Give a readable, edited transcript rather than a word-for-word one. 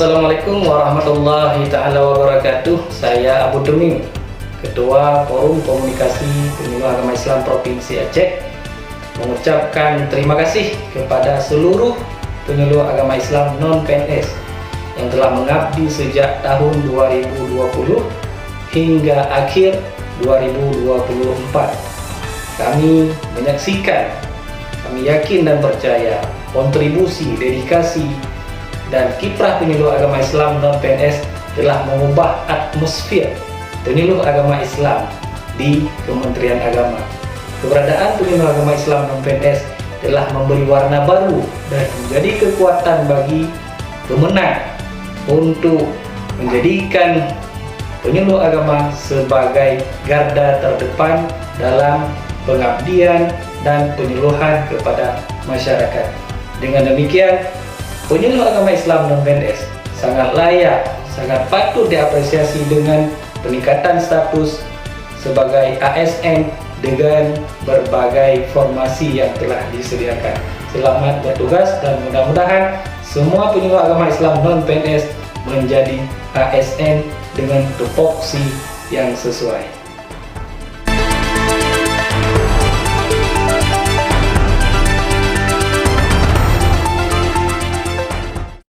Assalamualaikum warahmatullahi ta'ala wabarakatuh. Saya Abu Deming, Ketua Forum Komunikasi Penyuluh Agama Islam Provinsi Aceh, mengucapkan terima kasih kepada seluruh penyuluh agama Islam non-PNS yang telah mengabdi sejak tahun 2020 hingga akhir 2024. Kami menyaksikan, kami yakin dan percaya kontribusi, dedikasi, dan kiprah penyuluh agama Islam non-PNS telah mengubah atmosfer penyuluh agama Islam di Kementerian Agama. Keberadaan penyuluh agama Islam non-PNS telah memberi warna baru dan menjadi kekuatan bagi Kemenang untuk menjadikan penyuluh agama sebagai garda terdepan dalam pengabdian dan penyuluhan kepada masyarakat. Dengan demikian, penyuluh agama Islam non-PNS sangat layak, sangat patut diapresiasi dengan peningkatan status sebagai ASN dengan berbagai formasi yang telah disediakan. Selamat bertugas dan mudah-mudahan semua penyuluh agama Islam non-PNS menjadi ASN dengan tupoksi yang sesuai.